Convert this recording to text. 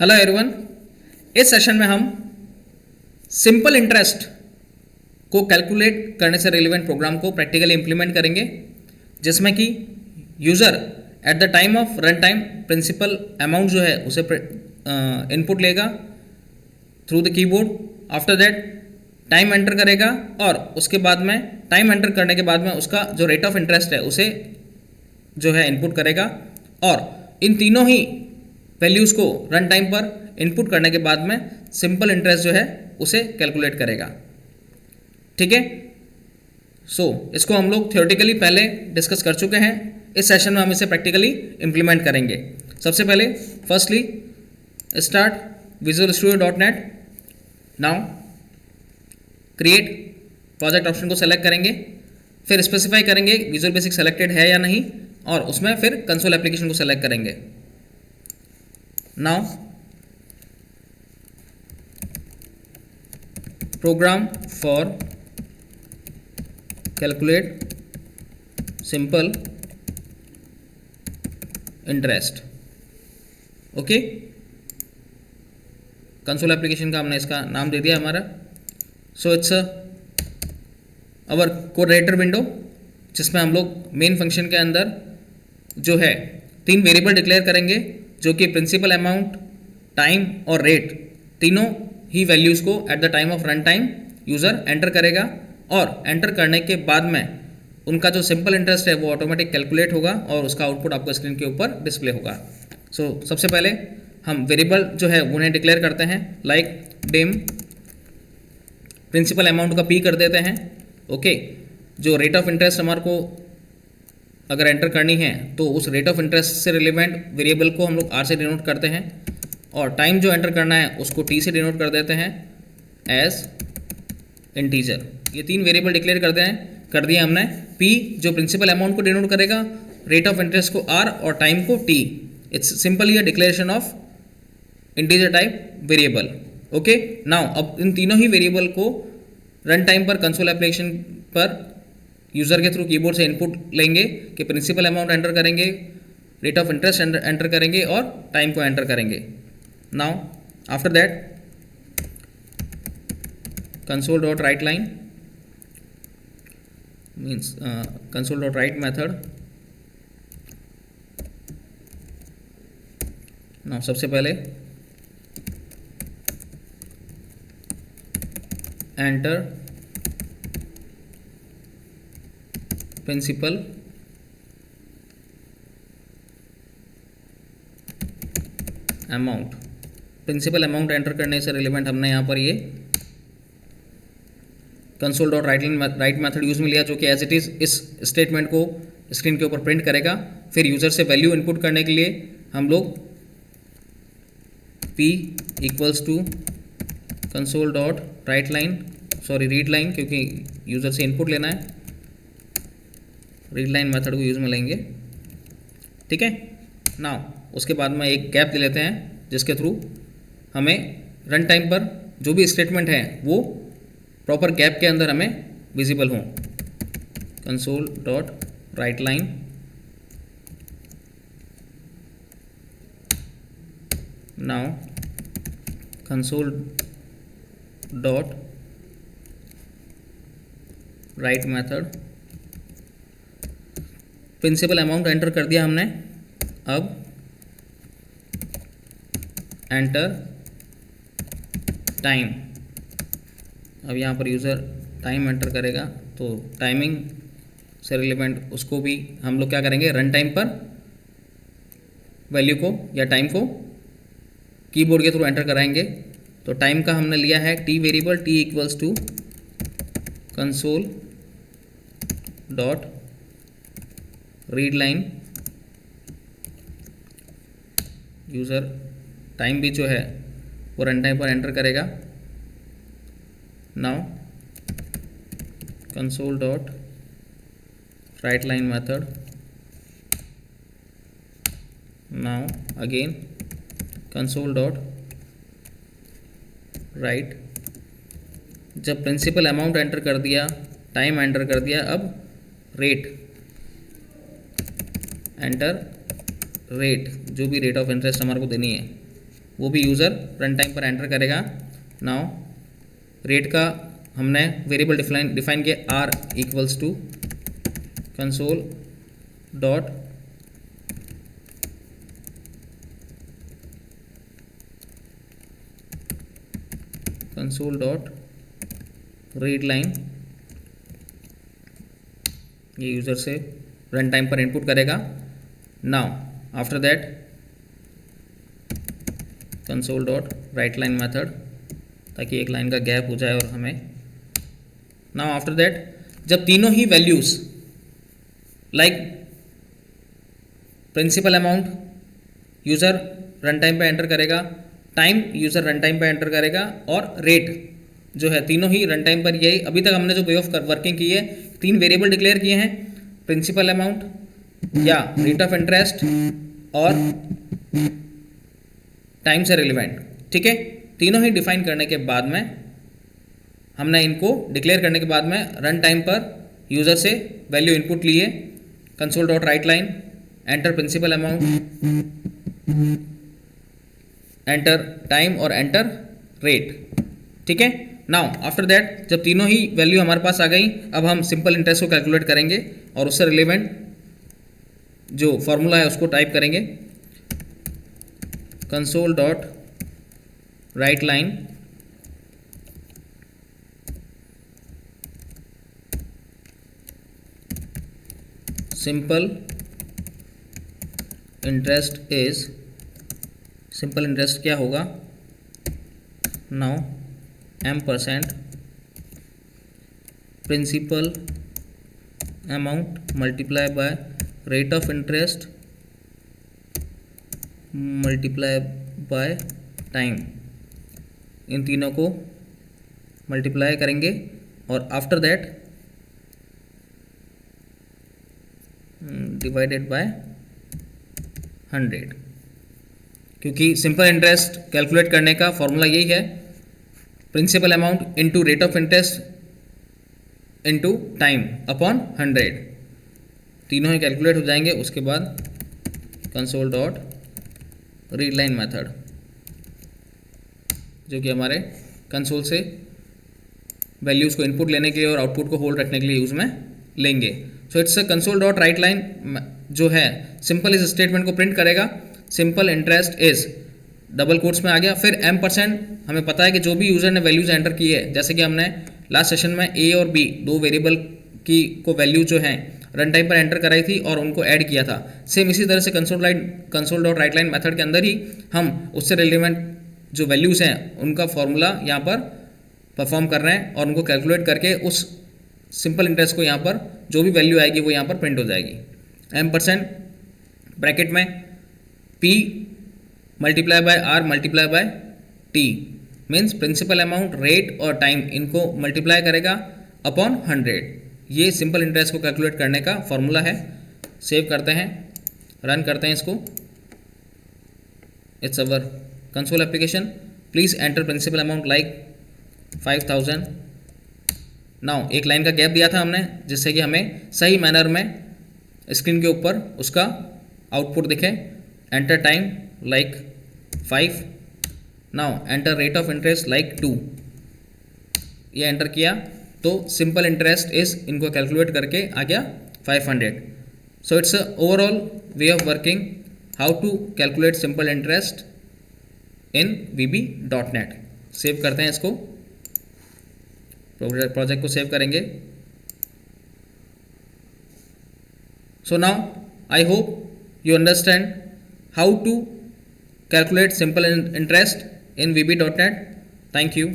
Hello everyone. इस session में हम सिंपल इंटरेस्ट को कैलकुलेट करने से रिलेवेंट प्रोग्राम को प्रैक्टिकली इंप्लीमेंट करेंगे, जिसमें कि user at the time of run time principal amount जो है उसे इनपुट लेगा through the keyboard. After that time enter करेगा और उसके बाद में टाइम एंटर करने के बाद में उसका जो रेट ऑफ इंटरेस्ट है उसे जो है इनपुट करेगा और इन तीनों ही वैल्यूज़ को रन टाइम पर इनपुट करने के बाद में सिंपल इंटरेस्ट जो है उसे कैलकुलेट करेगा। ठीक है, इसको हम लोग थियोरेटिकली पहले डिस्कस कर चुके हैं। इस सेशन में हम इसे प्रैक्टिकली इम्प्लीमेंट करेंगे। सबसे पहले firstly start visualstudio.net। Now create project option को सेलेक्ट करेंगे, फिर स्पेसिफाई करेंगे विजुअल बेसिक सेलेक्टेड है या नहीं, और उसमें फिर कंसोल एप्लीकेशन को सेलेक्ट करेंगे। Now program for calculate simple interest. Okay, console application का हमने इसका नाम दे दिया हमारा। So it's our code editor window, जिसमें हम लोग मेन फंक्शन के अंदर जो है 3 वेरिएबल डिक्लेयर करेंगे, जो कि प्रिंसिपल अमाउंट, टाइम और रेट, तीनों ही वैल्यूज़ को eight the time of run time user enter करेगा और एंटर करने के बाद में उनका जो सिंपल इंटरेस्ट है वो ऑटोमेटिक कैलकुलेट होगा और उसका आउटपुट आपको स्क्रीन के ऊपर डिस्प्ले होगा। सबसे पहले हम वेरिएबल जो है उन्हें डिक्लेयर करते हैं, लाइक डिम प्रिंसिपल अमाउंट का पी कर देते हैं। ओके, जो रेट ऑफ इंटरेस्ट हमारे को अगर एंटर करनी है तो उस रेट ऑफ इंटरेस्ट से रिलेवेंट वेरिएबल को हम लोग आर से डिनोट करते हैं, और टाइम जो एंटर करना है उसको टी से डिनोट कर देते हैं एज इंटीजर। ये 3 वेरिएबल डिक्लेयर कर दिया हमने। पी जो प्रिंसिपल अमाउंट को डिनोट करेगा, रेट ऑफ इंटरेस्ट को आर और टाइम को T. It's simply a declaration of integer type variable. Okay, now अब इन तीनों ही वेरिएबल को रन टाइम पर कंसोल एप्लीकेशन पर यूज़र के थ्रू कीबोर्ड से इनपुट लेंगे कि प्रिंसिपल अमाउंट एंटर करेंगे, रेट ऑफ इंटरेस्ट एंटर करेंगे और टाइम को एंटर करेंगे। Now after that console dot write line means console dot write method. Now सबसे पहले enter principal amount. Principal amount enter करने से रिलेवेंट हमने यहाँ पर ये console dot write method use में लिया, जो कि एज इट इज़ इस स्टेटमेंट को स्क्रीन के ऊपर प्रिंट करेगा। फिर यूज़र से वैल्यू इनपुट करने के लिए हम लोग p equals to console dot read line, क्योंकि यूज़र से इनपुट लेना है, रीड लाइन मेथड को यूज़ में लेंगे। ठीक है, नाउ उसके बाद में एक गैप दे लेते हैं जिसके थ्रू हमें रन टाइम पर जो भी स्टेटमेंट है वो प्रॉपर गैप के अंदर हमें विजिबल हों। Console dot write line now console dot write method. Principal amount enter कर दिया हमने, अब एंटर टाइम। अब यहाँ पर यूज़र टाइम एंटर करेगा तो टाइमिंग से रिलेवेंट उसको भी हम लोग क्या करेंगे, रन टाइम पर वैल्यू को या टाइम को कीबोर्ड के थ्रू एंटर कराएंगे। तो टाइम का हमने लिया है T variable, T equals to console dot read line. User time भी जो है वो रन टाइम पर एंटर करेगा। Now console dot write line method, now again console dot write. जब प्रिंसिपल अमाउंट एंटर कर दिया, टाइम एंटर कर दिया, अब रेट एंटर रेट, जो भी रेट ऑफ इंटरेस्ट हमारे को देनी है वो भी यूज़र रन टाइम पर एंटर करेगा। नाउ रेट का हमने वेरिएबल डिफाइन किया R equals to console dot read line, ये यूज़र से रन टाइम पर इनपुट करेगा। Now after that console dot write line method, ताकि एक लाइन का गैप हो जाए और हमें। नाउ आफ्टर दैट जब तीनों ही values like principal amount user run time पे एंटर करेगा, टाइम यूज़र रन टाइम पे एंटर करेगा, और रेट जो है तीनों ही रन टाइम पर, यही अभी तक हमने जो वे ऑफ वर्किंग की है, तीन वेरिएबल डिक्लेयर किए हैं, प्रिंसिपल अमाउंट या रेट ऑफ इंटरेस्ट और टाइम से रिलेवेंट। ठीक है, तीनों ही डिफाइन करने के बाद में हमने इनको डिक्लेयर करने के बाद में रन टाइम पर यूज़र से वैल्यू इनपुट लिए, console dot write line, enter principal amount, enter time और एंटर रेट। ठीक है, नाउ आफ्टर दैट जब तीनों ही वैल्यू हमारे पास आ गई, अब हम सिंपल इंटरेस्ट को कैलकुलेट करेंगे और उससे रिलेवेंट जो फॉर्मूला है उसको टाइप करेंगे, console dot write line simple interest is, simple interest क्या होगा, now m% principal amount multiply by rate of interest multiply by time, इन तीनों को मल्टीप्लाई करेंगे और आफ्टर दैट डिवाइडेड बाय 100, क्योंकि सिंपल इंटरेस्ट कैलकुलेट करने का फॉर्मूला यही है, principal amount into rate of interest into time upon 100, तीनों ही कैलकुलेट हो जाएंगे। उसके बाद console dot read line method, जो कि हमारे कंसोल से वैल्यूज़ को इनपुट लेने के लिए और आउटपुट को होल्ड रखने के लिए यूज़ में लेंगे। So it's a console dot write line जो है सिंपल इस स्टेटमेंट को प्रिंट करेगा, simple interest is double quotes में आ गया, फिर m%, हमें पता है कि जो भी यूज़र ने वैल्यूज़ एंटर की है, जैसे कि हमने लास्ट सेशन में a और b दो वेरिएबल की को वैल्यू जो है रन टाइम पर एंटर कराई थी और उनको ऐड किया था, सेम इसी तरह से console dot write line method के अंदर ही हम उससे रिलेवेंट जो वैल्यूज़ हैं उनका फॉर्मूला यहाँ पर परफॉर्म कर रहे हैं और उनको कैलकुलेट करके उस सिंपल इंटरेस्ट को यहाँ पर जो भी वैल्यू आएगी वो यहाँ पर प्रिंट हो जाएगी। m% ब्रैकेट में p multiply by r multiply by t means principal amount, rate और टाइम, इनको मल्टीप्लाई करेगा अपॉन 100। ये सिंपल इंटरेस्ट को कैलकुलेट करने का फॉर्मूला है। सेव करते हैं, रन करते हैं इसको। It's our console application. Please enter principal amount like 5000। Now एक लाइन का गैप दिया था हमने, जिससे कि हमें सही मैनर में स्क्रीन के ऊपर उसका आउटपुट दिखे। Enter time like 5। Now enter rate of interest like 2। ये एंटर किया तो सिंपल इंटरेस्ट इज, इनको कैलकुलेट करके आ गया 500। So it's overall way of working how to calculate simple interest in VB.NET। Save करते हैं इसको, प्रोजेक्ट को सेव करेंगे। So now I hope you understand how to calculate simple interest in VB.NET. Thank you.